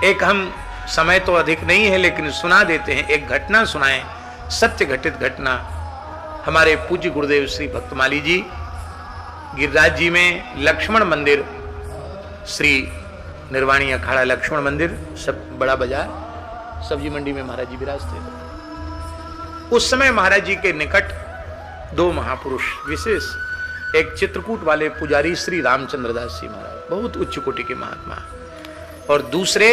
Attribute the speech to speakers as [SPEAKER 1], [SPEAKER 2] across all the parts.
[SPEAKER 1] एक हम, समय तो अधिक नहीं है लेकिन सुना देते हैं, एक घटना सुनाएं, सत्य घटित घटना। हमारे पूज्य गुरुदेव श्री भक्तमाली जी गिरिराज जी में लक्ष्मण मंदिर, श्री निर्वाणी अखाड़ा लक्ष्मण मंदिर, सब बड़ा बाजार, सब्जी मंडी में महाराज जी विराजते थे। उस समय महाराज जी के निकट दो महापुरुष विशेष, एक चित्रकूट वाले पुजारी श्री रामचंद्र दास जी महाराज, बहुत उच्च कोटि के महात्मा, और दूसरे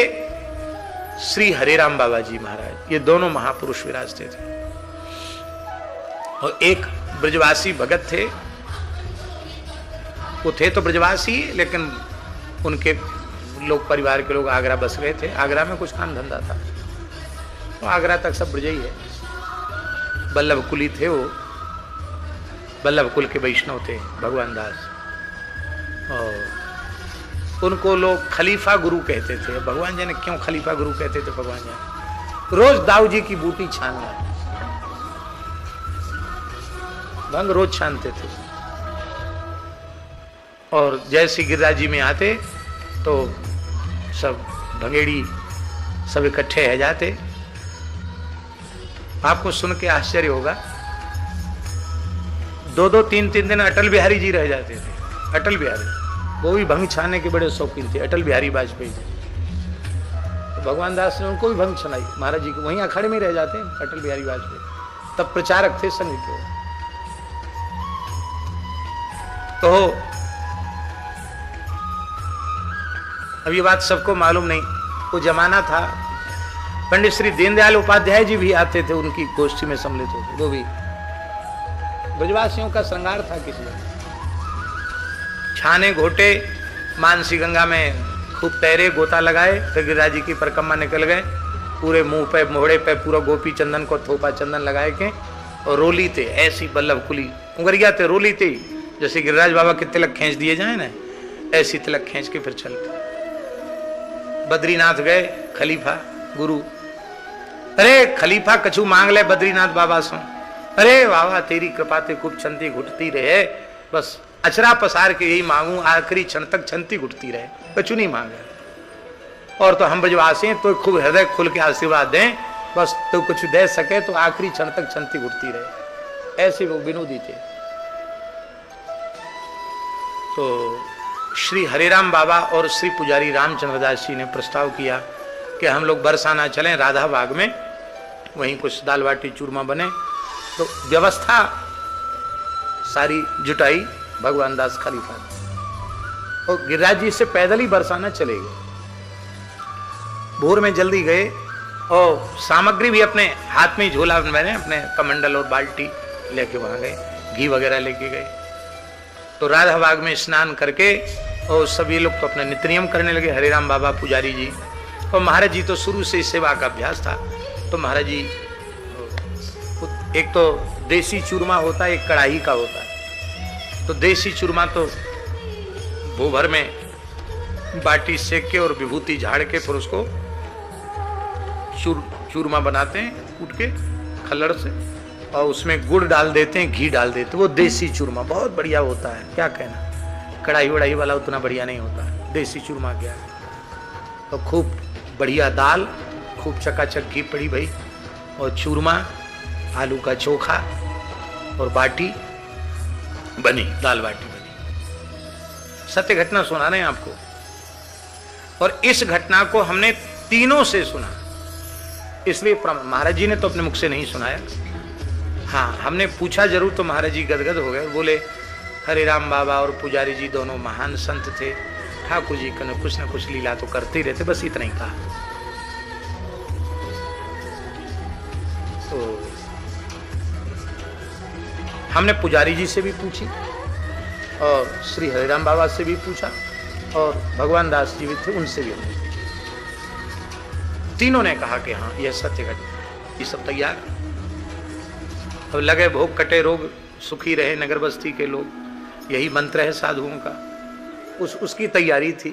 [SPEAKER 1] श्री हरेराम बाबा जी महाराज, ये दोनों महापुरुष विराजते थे। और एक ब्रजवासी भगत थे, वो थे तो ब्रजवासी लेकिन उनके लोग, परिवार के लोग आगरा बस गए थे, आगरा में कुछ काम धंधा था, तो आगरा तक सब ब्रज ही है। बल्लभ कुली थे वो, बल्लभ कुल के वैष्णव थे भगवान दास, और उनको लोग खलीफा गुरु कहते थे। भगवान जी ने क्यों खलीफा गुरु कहते थे भगवान जी? रोज दाऊ जी की बूटी छानना, भंग रोज छानते थे, और जैसे गिरिराज जी में आते तो सब भंगेड़ी सब इकट्ठे है जाते। आपको सुन के आश्चर्य होगा, 2-2, 3-3 दिन अटल बिहारी जी रह जाते थे। अटल बिहारी, वो भी भंग छाने के बड़े शौकीन थे, अटल बिहारी वाजपेयी जी। तो भगवान दास ने उनको भी भंग छनाई, महाराज जी को वहीं अखाड़े में रह जाते अटल बिहारी वाजपेयी, तब प्रचारक थे संघ के। तो अब ये बात सबको मालूम नहीं, वो जमाना था, पंडित श्री दीनदयाल उपाध्याय जी भी आते थे, उनकी गोष्ठी में सम्मिलित होते, वो भी ब्रजवासियों का श्रृंगार था। किसी छाने घोटे, मानसी गंगा में खूब तैरे, गोता लगाए, फिर गिरिराज जी की परिक्रमा निकल गए, पूरे मुंह पे मोहड़े पे पूरा गोपी चंदन को थोपा चंदन लगाए के, और रोली थे ऐसी बल्लभ कुली उंगरिया थे, रोली थे, जैसे गिरिराज बाबा के तिलक खींच दिए जाए ना, ऐसी तिलक खींच के फिर चलते। बद्रीनाथ गए खलीफा गुरु, अरे खलीफा कछु मांग ले बद्रीनाथ बाबा से, अरे बाबा तेरी कृपा ते खूब छंती घुटती रहे, बस अचरा पसार के यही मांगू, आखिरी क्षण तक छंती घुटती रहे, कछु नहीं मांगे। और तो हम ब्रजवासी तो खूब हृदय खुल के आशीर्वाद दें, बस तो कुछ दे सके तो आखिरी क्षण तक छंती घुटती रहे, ऐसे वो विनोदी थे। तो श्री हरेराम बाबा और श्री पुजारी रामचंद्र दास जी ने प्रस्ताव किया कि हम लोग बरसाना चलें राधा बाग में, वहीं कुछ दाल बाटी चूरमा बने। तो व्यवस्था सारी जुटाई भगवान दास खलीफा, और गिरिराज जी से पैदल ही बरसाना चले गए। भोर में जल्दी गए, और सामग्री भी अपने हाथ में ही झोला मैंने अपने कमंडल और बाल्टी लेके वहां गए, घी वगैरह लेके गए। तो राधा बाग में स्नान करके और सभी लोग तो अपने नित्य नियम करने लगे, हरिराम बाबा पुजारी जी, और महाराज जी तो शुरू से सेवा का अभ्यास था। तो महाराज जी, एक तो देसी चूरमा होता है, एक कढ़ाई का होता है। तो देसी चूरमा तो भूभर में बाटी सेक के और विभूति झाड़ के फिर उसको चूरमा बनाते हैं कूट के खल्लड़ से, और उसमें गुड़ डाल देते हैं, घी डाल देते हैं, वो देसी चूरमा बहुत बढ़िया होता है। क्या कहना, कढ़ाई वढ़ाई वाला उतना बढ़िया नहीं होता, देसी चूरमा क्या है। तो खूब बढ़िया दाल, खूब चकाचक घी पड़ी भाई, और चूरमा, आलू का चोखा और बाटी बनी, दाल बाटी बनी। सत्य घटना सुना रहे हैं आपको, और इस घटना को हमने तीनों से सुना, इसलिए महाराज जी ने तो अपने मुख से नहीं सुनाया। हाँ, हमने पूछा जरूर, तो महाराज जी गदगद हो गए, बोले हरिराम बाबा और पुजारी जी दोनों महान संत थे, ठाकुर जी का कुछ न कुछ लीला तो करते ही रहते, बस इतना ही कहा। तो हमने पुजारी जी से भी पूछी, और श्री हरिराम बाबा से भी पूछा, और भगवान दास जी भी थे, उनसे भी हमने पूछा। तीनों ने कहा कि हाँ यह सत्य घटना, ये सब तैयार। अब लगे भोग कटे रोग, सुखी रहे नगर बस्ती के लोग, यही मंत्र है साधुओं का, उसकी तैयारी थी।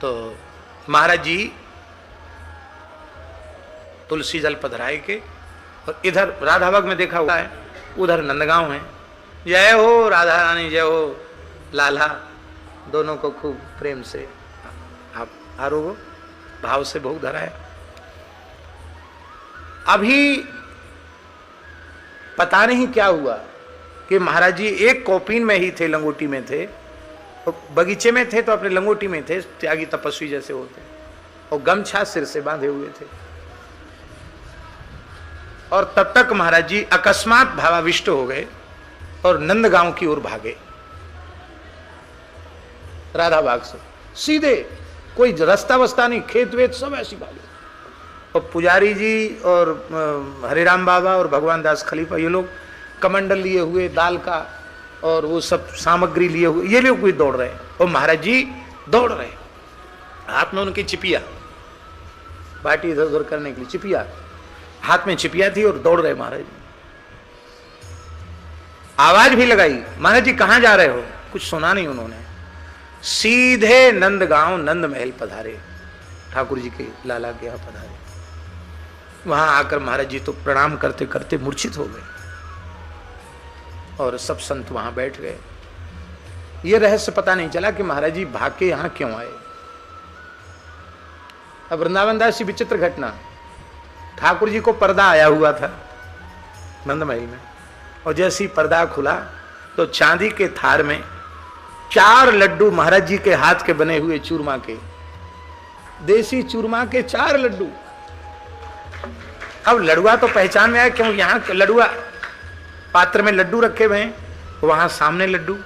[SPEAKER 1] तो महाराज जी तुलसी जल पधराए के, और इधर राधाबाग में देखा हुआ है, उधर नंदगांव है। जय हो राधा रानी, जय हो लाला, दोनों को खूब प्रेम से आप आरोगो, भाव से भोग धराए। अभी पता नहीं क्या हुआ कि महाराज जी एक कौपीन में ही थे, लंगोटी में थे, और बगीचे में थे तो अपने लंगोटी में थे, त्यागी तपस्वी जैसे होते, और गमछा सिर से बांधे हुए थे। और तब तक महाराज जी अकस्मात भावाविष्ट हो गए और नंदगांव की ओर भागे, राधा बाग से सीधे, कोई रास्ता वस्ता नहीं, खेत वेत सब ऐसी भागे। और पुजारी जी और हरिराम बाबा और भगवान दास खलीफा, ये लोग कमंडल लिए हुए दाल का और वो सब सामग्री लिए हुए, ये लोग भी दौड़ रहे, और महाराज जी दौड़ रहे, हाथ में उनकी चिपिया, बाटी इधर उधर करने के लिए चिपिया, हाथ में चिपिया थी और दौड़ रहे महाराज जी। आवाज भी लगाई, महाराज जी कहां जा रहे हो? कुछ सुना नहीं उन्होंने, सीधे नंदगांव नंद महल पधारे, ठाकुर जी के लाला के यहां पधारे। वहां आकर महाराज जी तो प्रणाम करते करते मूर्छित हो गए, और सब संत वहां बैठ गए। ये रहस्य पता नहीं चला कि महाराज जी भाग के यहां क्यों आए। अब वृंदावन दास जी विचित्र घटना, ठाकुर जी को पर्दा आया हुआ था नंदमहल में, और जैसे ही पर्दा खुला तो चांदी के थार में 4 लड्डू महाराज जी के हाथ के बने हुए चूरमा के, देसी चूरमा के 4 लड्डू। अब लड़ुआ तो पहचान में आया, क्यों यहाँ लड़ुआ पात्र में लड्डू रखे हुए हैं, वहां सामने लड्डू।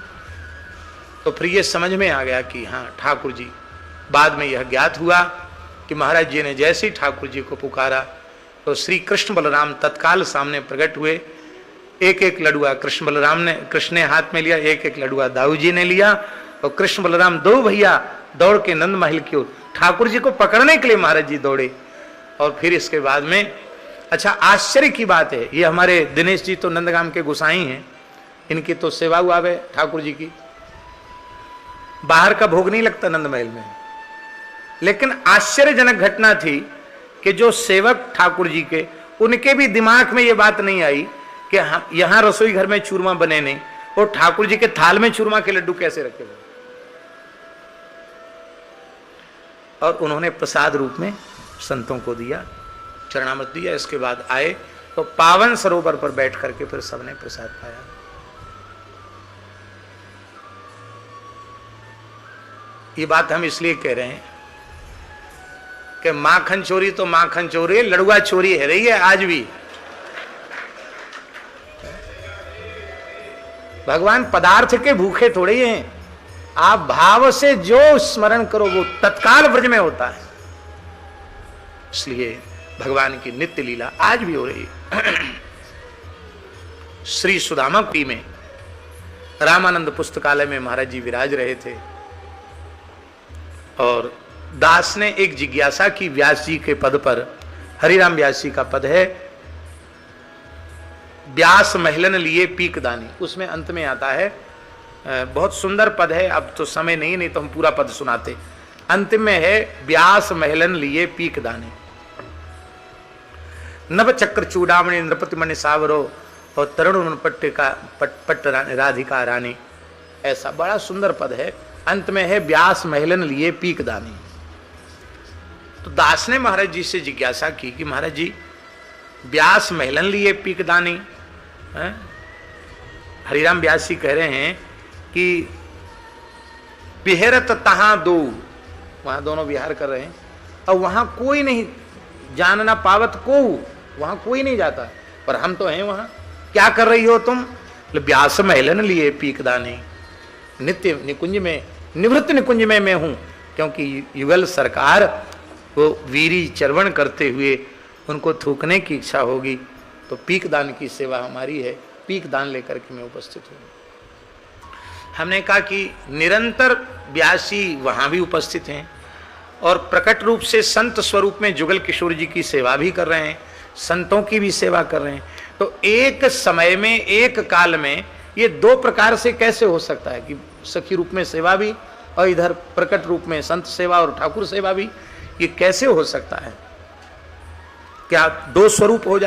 [SPEAKER 1] तो फिर ये समझ में आ गया कि हाँ ठाकुर जी, बाद में यह ज्ञात हुआ कि महाराज जी ने जैसे ही ठाकुर जी को पुकारा तो श्री कृष्ण बलराम तत्काल सामने प्रकट हुए। एक एक लडुआ कृष्ण ने हाथ में लिया, एक एक लडुआ दाऊ जी ने लिया, और कृष्ण बलराम 2 भैया दौड़ के नंद महल की ओर ठाकुर जी को पकड़ने के लिए महाराज जी दौड़े। और फिर इसके बाद में, अच्छा आश्चर्य की बात है, ये हमारे दिनेश जी तो नंदगाम के गोसाई हैं, इनकी तो सेवा हुआ है ठाकुर जी की, बाहर का भोग नहीं लगता नंद महल में। लेकिन आश्चर्यजनक घटना थी कि जो सेवक ठाकुर जी के, उनके भी दिमाग में ये बात नहीं आई कि यहां रसोई घर में चूरमा बने नहीं, और ठाकुर जी के थाल में चूरमा के लड्डू कैसे रखे हुए। और उन्होंने प्रसाद रूप में संतों को दिया, चरणामृत दिया। इसके बाद आए तो पावन सरोवर पर बैठ करके फिर सबने प्रसाद पाया। ये बात हम इसलिए कह रहे हैं कि माखन चोरी तो माखन चोरी है, लड़ुआ चोरी है रही है आज भी। भगवान पदार्थ के भूखे थोड़े ही हैं, आप भाव से जो स्मरण करो वो तत्काल ब्रज में होता है। इसलिए भगवान की नित्य लीला आज भी हो रही है। श्री सुदामापुरी में रामानंद पुस्तकालय में महाराज जी विराज रहे थे, और दास ने एक जिज्ञासा की व्यास जी के पद पर, हरिराम व्यास जी का पद है, व्यास महलन लिए पीक दानी, उसमें अंत में आता है, बहुत सुंदर पद है, अब तो समय नहीं तो हम पूरा पद सुनाते। अंतिम में है, व्यास महलन लिए पीक दानी, नव चक्र चूड़ामणि नृपति मणि सावरो, और तरुण पट्ट राधिका रानी, ऐसा बड़ा सुंदर पद है। अंत में है, व्यास महलन लिए पीक दानी। तो दास ने महाराज जी से जिज्ञासा की कि महाराज जी व्यास महलन लिए पीक दानी, हरिराम व्यास जी कह रहे हैं कि बिहरत तहां दो, वहां दोनों विहार कर रहे हैं, और वहां कोई नहीं, जानना पावत को, वहां कोई नहीं जाता, पर हम तो हैं वहां। क्या कर रही हो तुम? व्यास महलन लिए पीक दानी, नित्य निकुंज में, निवृत्त निकुंज में मैं हूं, क्योंकि युगल सरकार वो वीरी चरवण करते हुए उनको थूकने की इच्छा होगी, तो पीक दान की सेवा हमारी है, पीक दान लेकर के मैं उपस्थित हूँ। हमने कहा कि निरंतर व्यासी वहाँ भी उपस्थित हैं, और प्रकट रूप से संत स्वरूप में जुगल किशोर जी की सेवा भी कर रहे हैं, संतों की भी सेवा कर रहे हैं। तो एक समय में, एक काल में ये 2 प्रकार से कैसे हो सकता है कि सखी रूप में सेवा भी, और इधर प्रकट रूप में संत सेवा और ठाकुर सेवा भी, ये कैसे हो सकता है? क्या 2 स्वरूप हो जाए?